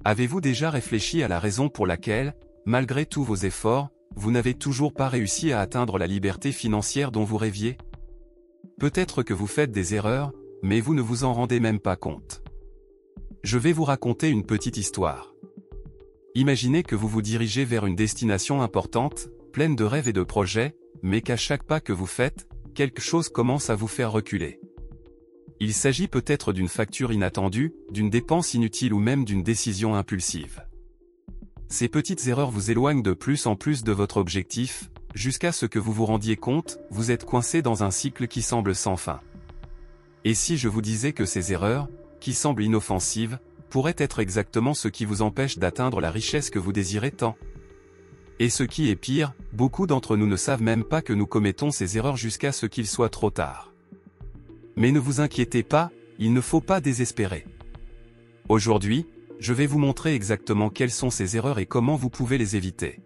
Avez-vous déjà réfléchi à la raison pour laquelle, malgré tous vos efforts, vous n'avez toujours pas réussi à atteindre la liberté financière dont vous rêviez? Peut-être que vous faites des erreurs, mais vous ne vous en rendez même pas compte. Je vais vous raconter une petite histoire. Imaginez que vous vous dirigez vers une destination importante, pleine de rêves et de projets, mais qu'à chaque pas que vous faites, quelque chose commence à vous faire reculer. Il s'agit peut-être d'une facture inattendue, d'une dépense inutile ou même d'une décision impulsive. Ces petites erreurs vous éloignent de plus en plus de votre objectif, jusqu'à ce que vous vous rendiez compte, vous êtes coincé dans un cycle qui semble sans fin. Et si je vous disais que ces erreurs, qui semblent inoffensives, pourraient être exactement ce qui vous empêche d'atteindre la richesse que vous désirez tant? Et ce qui est pire, beaucoup d'entre nous ne savent même pas que nous commettons ces erreurs jusqu'à ce qu'il soit trop tard. Mais ne vous inquiétez pas, il ne faut pas désespérer. Aujourd'hui, je vais vous montrer exactement quelles sont ces erreurs et comment vous pouvez les éviter.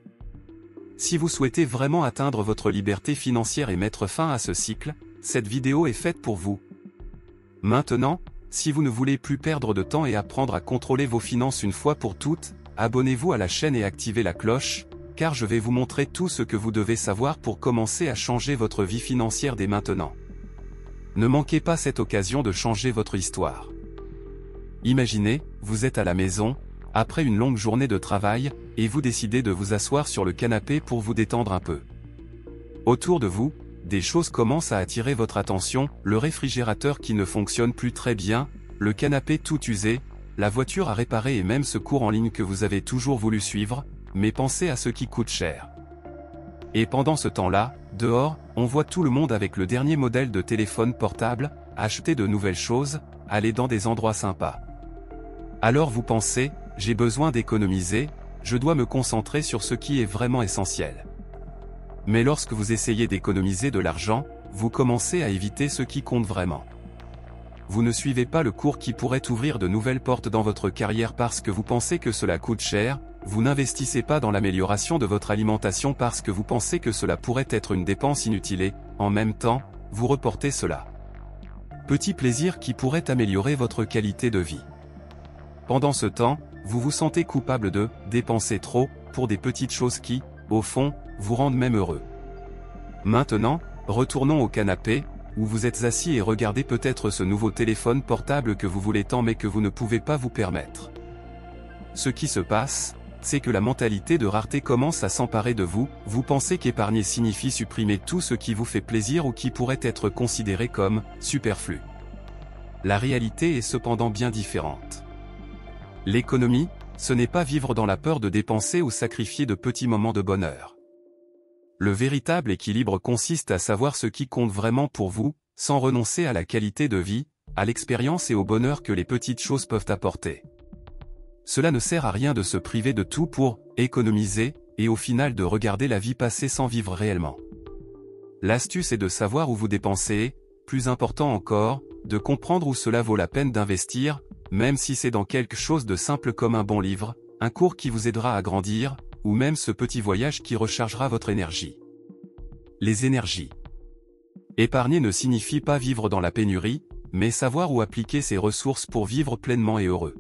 Si vous souhaitez vraiment atteindre votre liberté financière et mettre fin à ce cycle, cette vidéo est faite pour vous. Maintenant, si vous ne voulez plus perdre de temps et apprendre à contrôler vos finances une fois pour toutes, abonnez-vous à la chaîne et activez la cloche, car je vais vous montrer tout ce que vous devez savoir pour commencer à changer votre vie financière dès maintenant. Ne manquez pas cette occasion de changer votre histoire. Imaginez, vous êtes à la maison, après une longue journée de travail, et vous décidez de vous asseoir sur le canapé pour vous détendre un peu. Autour de vous, des choses commencent à attirer votre attention, le réfrigérateur qui ne fonctionne plus très bien, le canapé tout usé, la voiture à réparer et même ce cours en ligne que vous avez toujours voulu suivre, mais pensez à ce qui coûte cher. Et pendant ce temps-là, dehors, on voit tout le monde avec le dernier modèle de téléphone portable, acheter de nouvelles choses, aller dans des endroits sympas. Alors vous pensez, j'ai besoin d'économiser, je dois me concentrer sur ce qui est vraiment essentiel. Mais lorsque vous essayez d'économiser de l'argent, vous commencez à éviter ce qui compte vraiment. Vous ne suivez pas le cours qui pourrait ouvrir de nouvelles portes dans votre carrière parce que vous pensez que cela coûte cher, vous n'investissez pas dans l'amélioration de votre alimentation parce que vous pensez que cela pourrait être une dépense inutile et, en même temps, vous reportez cela. Petit plaisir qui pourrait améliorer votre qualité de vie. Pendant ce temps, vous vous sentez coupable de dépenser trop pour des petites choses qui, au fond, vous rendent même heureux. Maintenant, retournons au canapé, où vous êtes assis et regardez peut-être ce nouveau téléphone portable que vous voulez tant mais que vous ne pouvez pas vous permettre. Ce qui se passe, c'est que la mentalité de rareté commence à s'emparer de vous, vous pensez qu'épargner signifie supprimer tout ce qui vous fait plaisir ou qui pourrait être considéré comme superflu. La réalité est cependant bien différente. L'économie, ce n'est pas vivre dans la peur de dépenser ou sacrifier de petits moments de bonheur. Le véritable équilibre consiste à savoir ce qui compte vraiment pour vous, sans renoncer à la qualité de vie, à l'expérience et au bonheur que les petites choses peuvent apporter. Cela ne sert à rien de se priver de tout pour économiser, et au final de regarder la vie passer sans vivre réellement. L'astuce est de savoir où vous dépensez et, plus important encore, de comprendre où cela vaut la peine d'investir, même si c'est dans quelque chose de simple comme un bon livre, un cours qui vous aidera à grandir, ou même ce petit voyage qui rechargera votre énergie. Les énergies. Épargner ne signifie pas vivre dans la pénurie, mais savoir où appliquer ses ressources pour vivre pleinement et heureux.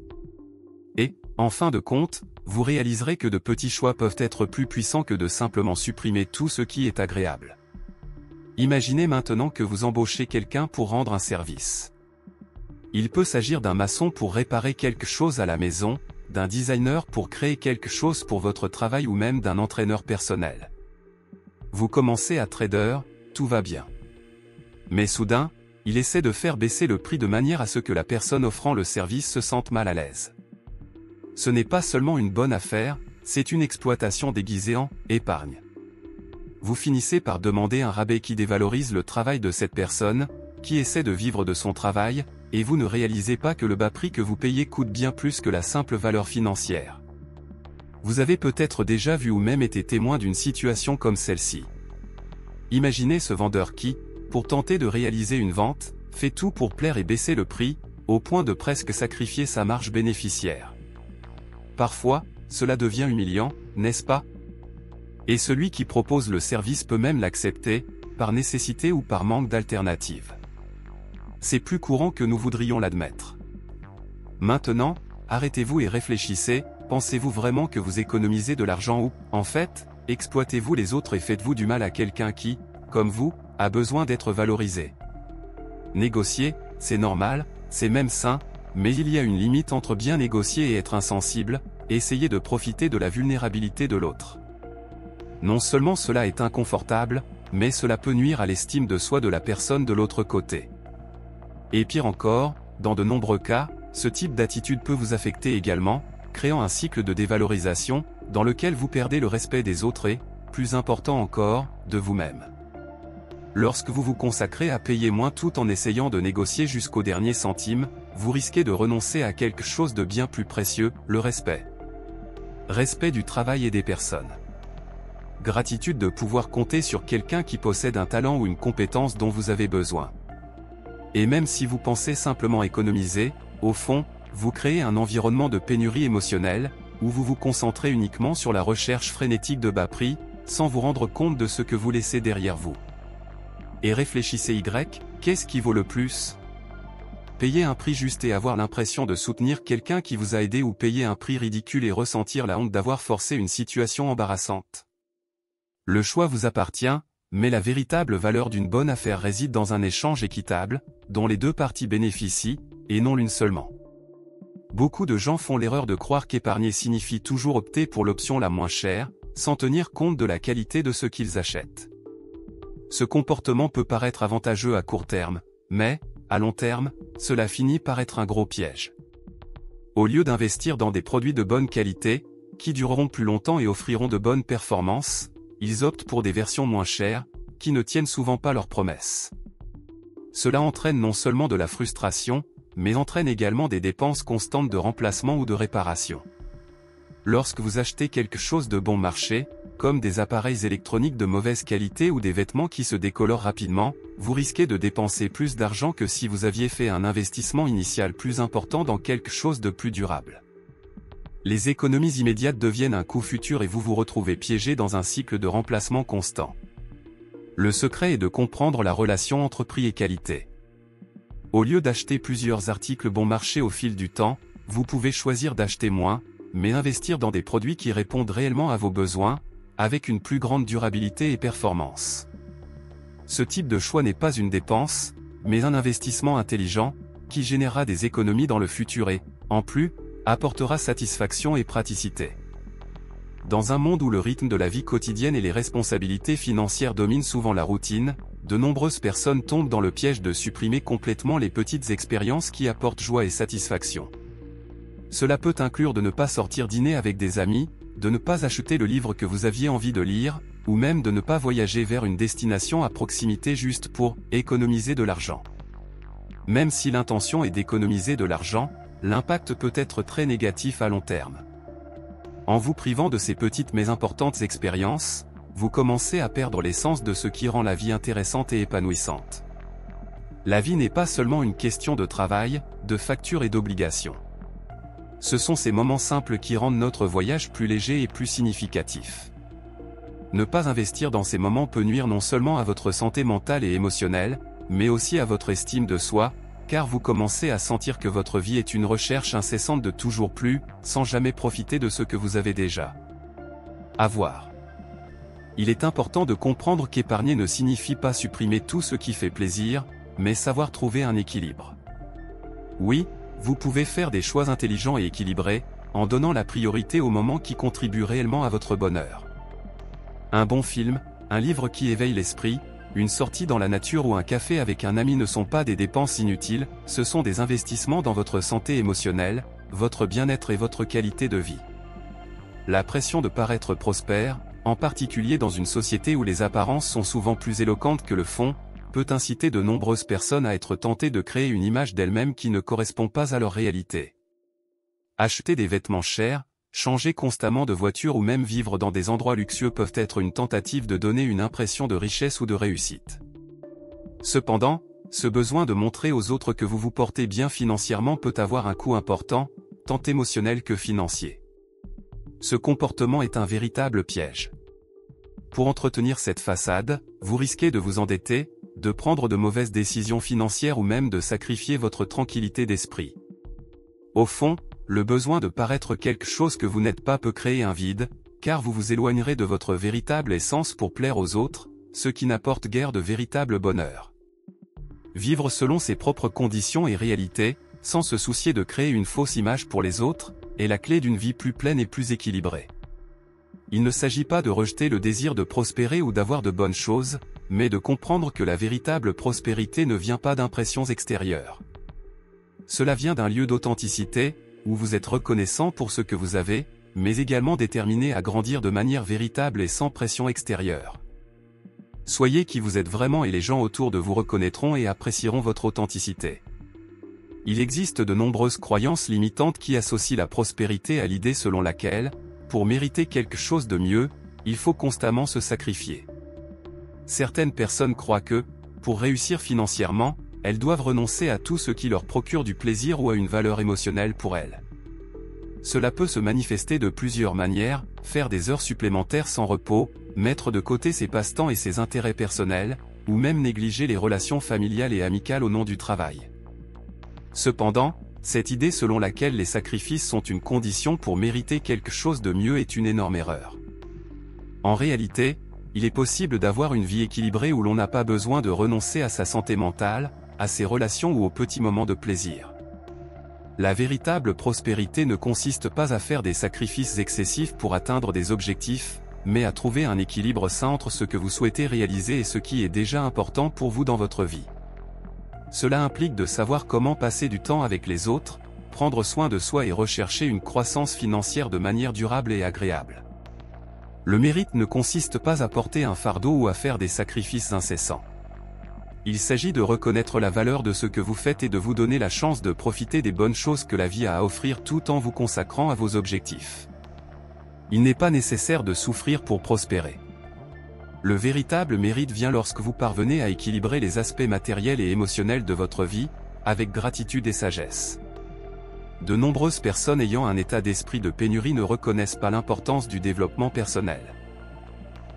Et, en fin de compte, vous réaliserez que de petits choix peuvent être plus puissants que de simplement supprimer tout ce qui est agréable. Imaginez maintenant que vous embauchez quelqu'un pour rendre un service. Il peut s'agir d'un maçon pour réparer quelque chose à la maison, d'un designer pour créer quelque chose pour votre travail ou même d'un entraîneur personnel. Vous commencez à trader, tout va bien. Mais soudain, il essaie de faire baisser le prix de manière à ce que la personne offrant le service se sente mal à l'aise. Ce n'est pas seulement une bonne affaire, c'est une exploitation déguisée en épargne. Vous finissez par demander un rabais qui dévalorise le travail de cette personne, qui essaie de vivre de son travail, et vous ne réalisez pas que le bas prix que vous payez coûte bien plus que la simple valeur financière. Vous avez peut-être déjà vu ou même été témoin d'une situation comme celle-ci. Imaginez ce vendeur qui, pour tenter de réaliser une vente, fait tout pour plaire et baisser le prix, au point de presque sacrifier sa marge bénéficiaire. Parfois, cela devient humiliant, n'est-ce pas? Et celui qui propose le service peut même l'accepter, par nécessité ou par manque d'alternative. C'est plus courant que nous voudrions l'admettre. Maintenant, arrêtez-vous et réfléchissez, pensez-vous vraiment que vous économisez de l'argent ou, en fait, exploitez-vous les autres et faites-vous du mal à quelqu'un qui, comme vous, a besoin d'être valorisé? Négocier, c'est normal, c'est même sain, mais il y a une limite entre bien négocier et être insensible, et essayer de profiter de la vulnérabilité de l'autre. Non seulement cela est inconfortable, mais cela peut nuire à l'estime de soi de la personne de l'autre côté. Et pire encore, dans de nombreux cas, ce type d'attitude peut vous affecter également, créant un cycle de dévalorisation, dans lequel vous perdez le respect des autres et, plus important encore, de vous-même. Lorsque vous vous consacrez à payer moins tout en essayant de négocier jusqu'au dernier centime, vous risquez de renoncer à quelque chose de bien plus précieux, le respect. Respect du travail et des personnes. Gratitude de pouvoir compter sur quelqu'un qui possède un talent ou une compétence dont vous avez besoin. Et même si vous pensez simplement économiser, au fond, vous créez un environnement de pénurie émotionnelle, où vous vous concentrez uniquement sur la recherche frénétique de bas prix, sans vous rendre compte de ce que vous laissez derrière vous. Et réfléchissez qu'est-ce qui vaut le plus? Payer un prix juste et avoir l'impression de soutenir quelqu'un qui vous a aidé ou payer un prix ridicule et ressentir la honte d'avoir forcé une situation embarrassante? Le choix vous appartient, mais la véritable valeur d'une bonne affaire réside dans un échange équitable, dont les deux parties bénéficient, et non l'une seulement. Beaucoup de gens font l'erreur de croire qu'épargner signifie toujours opter pour l'option la moins chère, sans tenir compte de la qualité de ce qu'ils achètent. Ce comportement peut paraître avantageux à court terme, mais, à long terme, cela finit par être un gros piège. Au lieu d'investir dans des produits de bonne qualité, qui dureront plus longtemps et offriront de bonnes performances, ils optent pour des versions moins chères, qui ne tiennent souvent pas leurs promesses. Cela entraîne non seulement de la frustration, mais entraîne également des dépenses constantes de remplacement ou de réparation. Lorsque vous achetez quelque chose de bon marché, comme des appareils électroniques de mauvaise qualité ou des vêtements qui se décolorent rapidement, vous risquez de dépenser plus d'argent que si vous aviez fait un investissement initial plus important dans quelque chose de plus durable. Les économies immédiates deviennent un coût futur et vous vous retrouvez piégé dans un cycle de remplacement constant. Le secret est de comprendre la relation entre prix et qualité. Au lieu d'acheter plusieurs articles bon marché au fil du temps, vous pouvez choisir d'acheter moins, mais investir dans des produits qui répondent réellement à vos besoins, avec une plus grande durabilité et performance. Ce type de choix n'est pas une dépense, mais un investissement intelligent, qui générera des économies dans le futur et, en plus, apportera satisfaction et praticité. Dans un monde où le rythme de la vie quotidienne et les responsabilités financières dominent souvent la routine, de nombreuses personnes tombent dans le piège de supprimer complètement les petites expériences qui apportent joie et satisfaction. Cela peut inclure de ne pas sortir dîner avec des amis, de ne pas acheter le livre que vous aviez envie de lire, ou même de ne pas voyager vers une destination à proximité juste pour économiser de l'argent. Même si l'intention est d'économiser de l'argent, l'impact peut être très négatif à long terme. En vous privant de ces petites mais importantes expériences, vous commencez à perdre l'essence de ce qui rend la vie intéressante et épanouissante. La vie n'est pas seulement une question de travail, de factures et d'obligations. Ce sont ces moments simples qui rendent notre voyage plus léger et plus significatif. Ne pas investir dans ces moments peut nuire non seulement à votre santé mentale et émotionnelle, mais aussi à votre estime de soi, car vous commencez à sentir que votre vie est une recherche incessante de toujours plus, sans jamais profiter de ce que vous avez déjà. Avoir. Il est important de comprendre qu'épargner ne signifie pas supprimer tout ce qui fait plaisir, mais savoir trouver un équilibre. Oui, vous pouvez faire des choix intelligents et équilibrés, en donnant la priorité aux moments qui contribuent réellement à votre bonheur. Un bon film, un livre qui éveille l'esprit, une sortie dans la nature ou un café avec un ami ne sont pas des dépenses inutiles, ce sont des investissements dans votre santé émotionnelle, votre bien-être et votre qualité de vie. La pression de paraître prospère, en particulier dans une société où les apparences sont souvent plus éloquentes que le fond, peut inciter de nombreuses personnes à être tentées de créer une image d'elles-mêmes qui ne correspond pas à leur réalité. Acheter des vêtements chers, changer constamment de voiture ou même vivre dans des endroits luxueux peuvent être une tentative de donner une impression de richesse ou de réussite. Cependant, ce besoin de montrer aux autres que vous vous portez bien financièrement peut avoir un coût important, tant émotionnel que financier. Ce comportement est un véritable piège. Pour entretenir cette façade, vous risquez de vous endetter, de prendre de mauvaises décisions financières ou même de sacrifier votre tranquillité d'esprit. Au fond, le besoin de paraître quelque chose que vous n'êtes pas peut créer un vide, car vous vous éloignerez de votre véritable essence pour plaire aux autres, ce qui n'apporte guère de véritable bonheur. Vivre selon ses propres conditions et réalités, sans se soucier de créer une fausse image pour les autres, est la clé d'une vie plus pleine et plus équilibrée. Il ne s'agit pas de rejeter le désir de prospérer ou d'avoir de bonnes choses, mais de comprendre que la véritable prospérité ne vient pas d'impressions extérieures. Cela vient d'un lieu d'authenticité, où vous êtes reconnaissant pour ce que vous avez, mais également déterminé à grandir de manière véritable et sans pression extérieure. Soyez qui vous êtes vraiment et les gens autour de vous reconnaîtront et apprécieront votre authenticité. Il existe de nombreuses croyances limitantes qui associent la prospérité à l'idée selon laquelle, pour mériter quelque chose de mieux, il faut constamment se sacrifier. Certaines personnes croient que, pour réussir financièrement, elles doivent renoncer à tout ce qui leur procure du plaisir ou a une valeur émotionnelle pour elles. Cela peut se manifester de plusieurs manières: faire des heures supplémentaires sans repos, mettre de côté ses passe-temps et ses intérêts personnels, ou même négliger les relations familiales et amicales au nom du travail. Cependant, cette idée selon laquelle les sacrifices sont une condition pour mériter quelque chose de mieux est une énorme erreur. En réalité, il est possible d'avoir une vie équilibrée où l'on n'a pas besoin de renoncer à sa santé mentale, à ses relations ou aux petits moments de plaisir. La véritable prospérité ne consiste pas à faire des sacrifices excessifs pour atteindre des objectifs, mais à trouver un équilibre sain entre ce que vous souhaitez réaliser et ce qui est déjà important pour vous dans votre vie. Cela implique de savoir comment passer du temps avec les autres, prendre soin de soi et rechercher une croissance financière de manière durable et agréable. Le mérite ne consiste pas à porter un fardeau ou à faire des sacrifices incessants. Il s'agit de reconnaître la valeur de ce que vous faites et de vous donner la chance de profiter des bonnes choses que la vie a à offrir tout en vous consacrant à vos objectifs. Il n'est pas nécessaire de souffrir pour prospérer. Le véritable mérite vient lorsque vous parvenez à équilibrer les aspects matériels et émotionnels de votre vie, avec gratitude et sagesse. De nombreuses personnes ayant un état d'esprit de pénurie ne reconnaissent pas l'importance du développement personnel.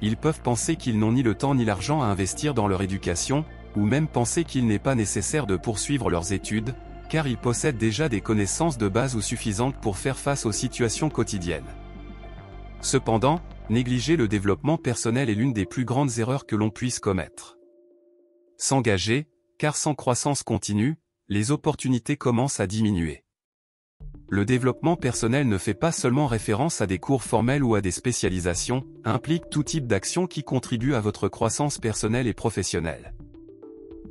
Ils peuvent penser qu'ils n'ont ni le temps ni l'argent à investir dans leur éducation, ou même penser qu'il n'est pas nécessaire de poursuivre leurs études, car ils possèdent déjà des connaissances de base ou suffisantes pour faire face aux situations quotidiennes. Cependant, négliger le développement personnel est l'une des plus grandes erreurs que l'on puisse commettre. S'engager, car sans croissance continue, les opportunités commencent à diminuer. Le développement personnel ne fait pas seulement référence à des cours formels ou à des spécialisations, implique tout type d'action qui contribue à votre croissance personnelle et professionnelle.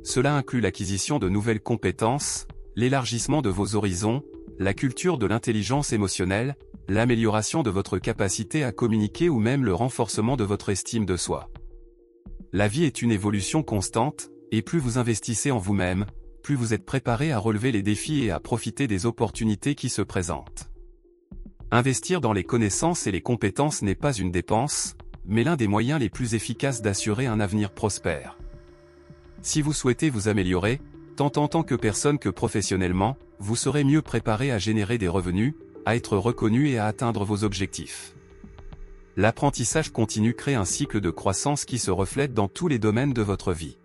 Cela inclut l'acquisition de nouvelles compétences, l'élargissement de vos horizons, la culture de l'intelligence émotionnelle, l'amélioration de votre capacité à communiquer ou même le renforcement de votre estime de soi. La vie est une évolution constante, et plus vous investissez en vous-même, plus vous êtes préparé à relever les défis et à profiter des opportunités qui se présentent. Investir dans les connaissances et les compétences n'est pas une dépense, mais l'un des moyens les plus efficaces d'assurer un avenir prospère. Si vous souhaitez vous améliorer, tant en tant que personne que professionnellement, vous serez mieux préparé à générer des revenus, à être reconnu et à atteindre vos objectifs. L'apprentissage continu crée un cycle de croissance qui se reflète dans tous les domaines de votre vie.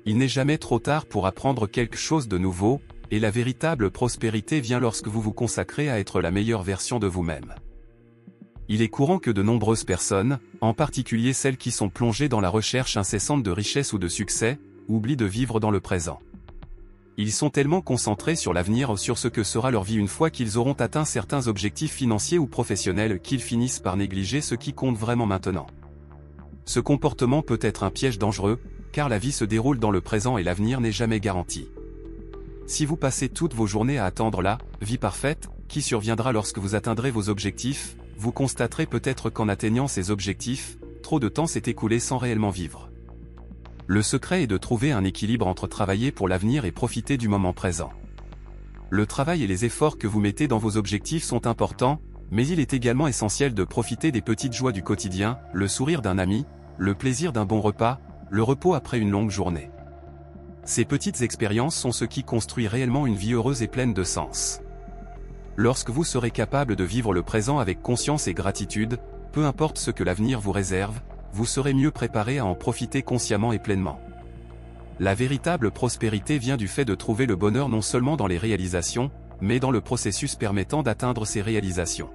Il n'est jamais trop tard pour apprendre quelque chose de nouveau, et la véritable prospérité vient lorsque vous vous consacrez à être la meilleure version de vous-même. Il est courant que de nombreuses personnes, en particulier celles qui sont plongées dans la recherche incessante de richesse ou de succès, oublient de vivre dans le présent. Ils sont tellement concentrés sur l'avenir ou sur ce que sera leur vie une fois qu'ils auront atteint certains objectifs financiers ou professionnels qu'ils finissent par négliger ce qui compte vraiment maintenant. Ce comportement peut être un piège dangereux, car la vie se déroule dans le présent et l'avenir n'est jamais garanti. Si vous passez toutes vos journées à attendre la vie parfaite, qui surviendra lorsque vous atteindrez vos objectifs, vous constaterez peut-être qu'en atteignant ces objectifs, trop de temps s'est écoulé sans réellement vivre. Le secret est de trouver un équilibre entre travailler pour l'avenir et profiter du moment présent. Le travail et les efforts que vous mettez dans vos objectifs sont importants, mais il est également essentiel de profiter des petites joies du quotidien, le sourire d'un ami, le plaisir d'un bon repas, le repos après une longue journée. Ces petites expériences sont ce qui construit réellement une vie heureuse et pleine de sens. Lorsque vous serez capable de vivre le présent avec conscience et gratitude, peu importe ce que l'avenir vous réserve, vous serez mieux préparé à en profiter consciemment et pleinement. La véritable prospérité vient du fait de trouver le bonheur non seulement dans les réalisations, mais dans le processus permettant d'atteindre ces réalisations.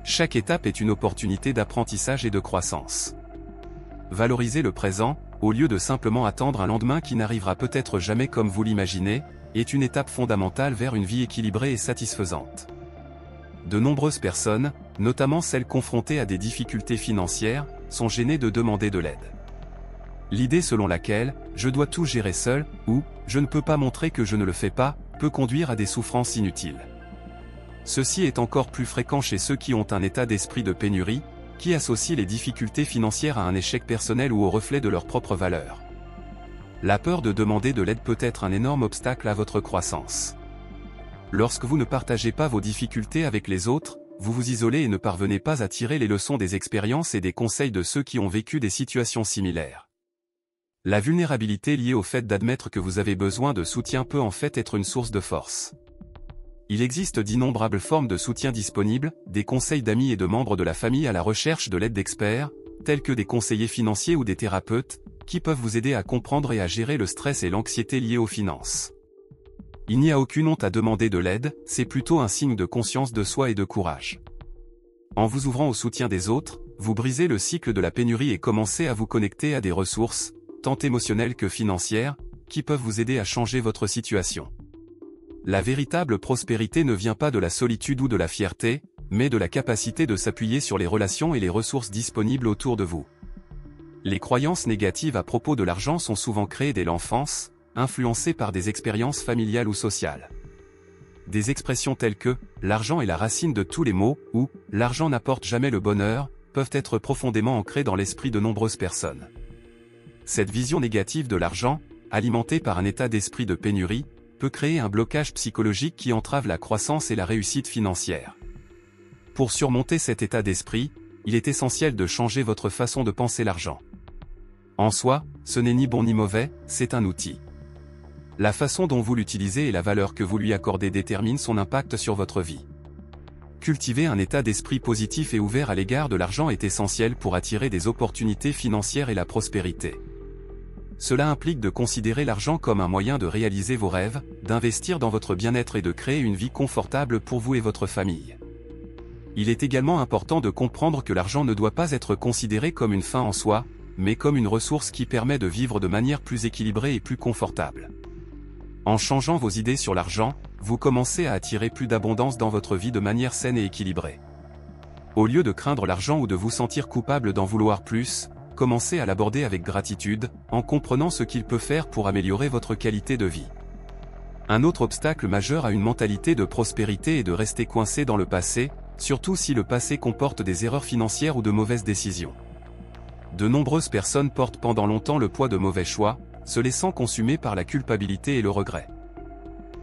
Chaque étape est une opportunité d'apprentissage et de croissance. Valorisez le présent, au lieu de simplement attendre un lendemain qui n'arrivera peut-être jamais comme vous l'imaginez, est une étape fondamentale vers une vie équilibrée et satisfaisante. De nombreuses personnes, notamment celles confrontées à des difficultés financières, sont gênées de demander de l'aide. L'idée selon laquelle « je dois tout gérer seul » ou « je ne peux pas montrer que je ne le fais pas » peut conduire à des souffrances inutiles. Ceci est encore plus fréquent chez ceux qui ont un état d'esprit de pénurie, qui associent les difficultés financières à un échec personnel ou au reflet de leur propre valeur. La peur de demander de l'aide peut être un énorme obstacle à votre croissance. Lorsque vous ne partagez pas vos difficultés avec les autres, vous vous isolez et ne parvenez pas à tirer les leçons des expériences et des conseils de ceux qui ont vécu des situations similaires. La vulnérabilité liée au fait d'admettre que vous avez besoin de soutien peut en fait être une source de force. Il existe d'innombrables formes de soutien disponibles, des conseils d'amis et de membres de la famille à la recherche de l'aide d'experts, tels que des conseillers financiers ou des thérapeutes, qui peuvent vous aider à comprendre et à gérer le stress et l'anxiété liés aux finances. Il n'y a aucune honte à demander de l'aide, c'est plutôt un signe de conscience de soi et de courage. En vous ouvrant au soutien des autres, vous brisez le cycle de la pénurie et commencez à vous connecter à des ressources, tant émotionnelles que financières, qui peuvent vous aider à changer votre situation. La véritable prospérité ne vient pas de la solitude ou de la fierté, mais de la capacité de s'appuyer sur les relations et les ressources disponibles autour de vous. Les croyances négatives à propos de l'argent sont souvent créées dès l'enfance, influencées par des expériences familiales ou sociales. Des expressions telles que « l'argent est la racine de tous les maux » ou « l'argent n'apporte jamais le bonheur » peuvent être profondément ancrées dans l'esprit de nombreuses personnes. Cette vision négative de l'argent, alimentée par un état d'esprit de pénurie, peut créer un blocage psychologique qui entrave la croissance et la réussite financière. Pour surmonter cet état d'esprit, il est essentiel de changer votre façon de penser l'argent. En soi, ce n'est ni bon ni mauvais, c'est un outil. La façon dont vous l'utilisez et la valeur que vous lui accordez déterminent son impact sur votre vie. Cultiver un état d'esprit positif et ouvert à l'égard de l'argent est essentiel pour attirer des opportunités financières et la prospérité. Cela implique de considérer l'argent comme un moyen de réaliser vos rêves, d'investir dans votre bien-être et de créer une vie confortable pour vous et votre famille. Il est également important de comprendre que l'argent ne doit pas être considéré comme une fin en soi, mais comme une ressource qui permet de vivre de manière plus équilibrée et plus confortable. En changeant vos idées sur l'argent, vous commencez à attirer plus d'abondance dans votre vie de manière saine et équilibrée. Au lieu de craindre l'argent ou de vous sentir coupable d'en vouloir plus, commencez à l'aborder avec gratitude, en comprenant ce qu'il peut faire pour améliorer votre qualité de vie. Un autre obstacle majeur à une mentalité de prospérité est de rester coincé dans le passé, surtout si le passé comporte des erreurs financières ou de mauvaises décisions. De nombreuses personnes portent pendant longtemps le poids de mauvais choix, se laissant consumer par la culpabilité et le regret.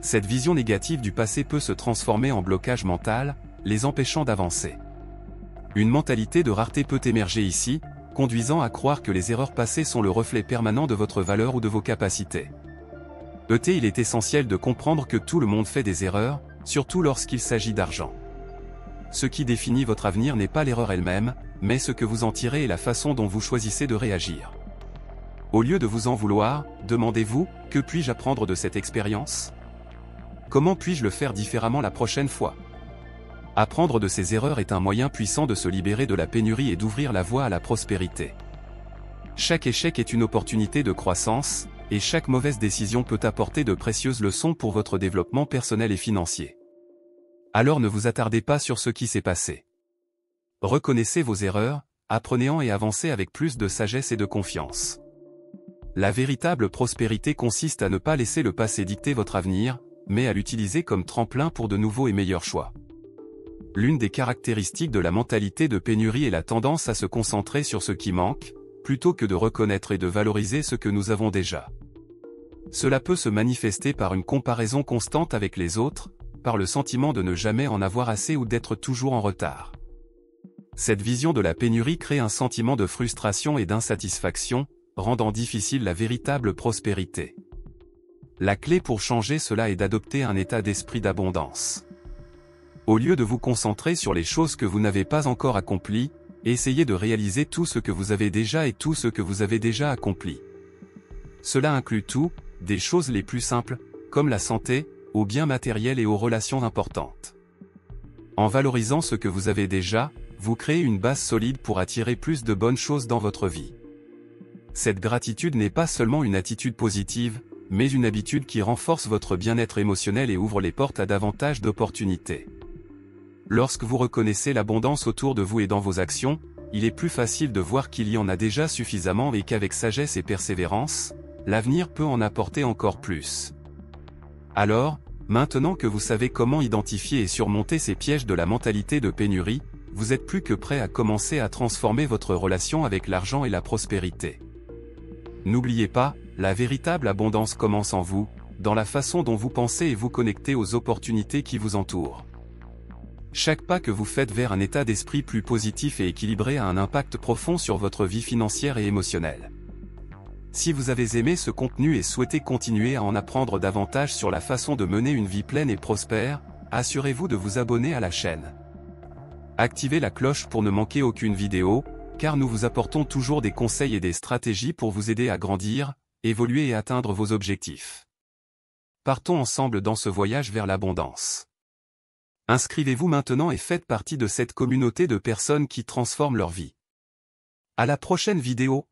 Cette vision négative du passé peut se transformer en blocage mental, les empêchant d'avancer. Une mentalité de rareté peut émerger ici, conduisant à croire que les erreurs passées sont le reflet permanent de votre valeur ou de vos capacités. Il est essentiel de comprendre que tout le monde fait des erreurs, surtout lorsqu'il s'agit d'argent. Ce qui définit votre avenir n'est pas l'erreur elle-même, mais ce que vous en tirez et la façon dont vous choisissez de réagir. Au lieu de vous en vouloir, demandez-vous « Que puis-je apprendre de cette expérience ? Comment puis-je le faire différemment la prochaine fois ?» Apprendre de ces erreurs est un moyen puissant de se libérer de la pénurie et d'ouvrir la voie à la prospérité. Chaque échec est une opportunité de croissance, et chaque mauvaise décision peut apporter de précieuses leçons pour votre développement personnel et financier. Alors ne vous attardez pas sur ce qui s'est passé. Reconnaissez vos erreurs, apprenez-en et avancez avec plus de sagesse et de confiance. La véritable prospérité consiste à ne pas laisser le passé dicter votre avenir, mais à l'utiliser comme tremplin pour de nouveaux et meilleurs choix. L'une des caractéristiques de la mentalité de pénurie est la tendance à se concentrer sur ce qui manque, plutôt que de reconnaître et de valoriser ce que nous avons déjà. Cela peut se manifester par une comparaison constante avec les autres, par le sentiment de ne jamais en avoir assez ou d'être toujours en retard. Cette vision de la pénurie crée un sentiment de frustration et d'insatisfaction, rendant difficile la véritable prospérité. La clé pour changer cela est d'adopter un état d'esprit d'abondance. Au lieu de vous concentrer sur les choses que vous n'avez pas encore accomplies, essayez de réaliser tout ce que vous avez déjà et tout ce que vous avez déjà accompli. Cela inclut tout, des choses les plus simples, comme la santé, aux biens matériels et aux relations importantes. En valorisant ce que vous avez déjà, vous créez une base solide pour attirer plus de bonnes choses dans votre vie. Cette gratitude n'est pas seulement une attitude positive, mais une habitude qui renforce votre bien-être émotionnel et ouvre les portes à davantage d'opportunités. Lorsque vous reconnaissez l'abondance autour de vous et dans vos actions, il est plus facile de voir qu'il y en a déjà suffisamment et qu'avec sagesse et persévérance, l'avenir peut en apporter encore plus. Alors, maintenant que vous savez comment identifier et surmonter ces pièges de la mentalité de pénurie, vous êtes plus que prêt à commencer à transformer votre relation avec l'argent et la prospérité. N'oubliez pas, la véritable abondance commence en vous, dans la façon dont vous pensez et vous connectez aux opportunités qui vous entourent. Chaque pas que vous faites vers un état d'esprit plus positif et équilibré a un impact profond sur votre vie financière et émotionnelle. Si vous avez aimé ce contenu et souhaitez continuer à en apprendre davantage sur la façon de mener une vie pleine et prospère, assurez-vous de vous abonner à la chaîne. Activez la cloche pour ne manquer aucune vidéo, car nous vous apportons toujours des conseils et des stratégies pour vous aider à grandir, évoluer et atteindre vos objectifs. Partons ensemble dans ce voyage vers l'abondance. Inscrivez-vous maintenant et faites partie de cette communauté de personnes qui transforment leur vie. À la prochaine vidéo.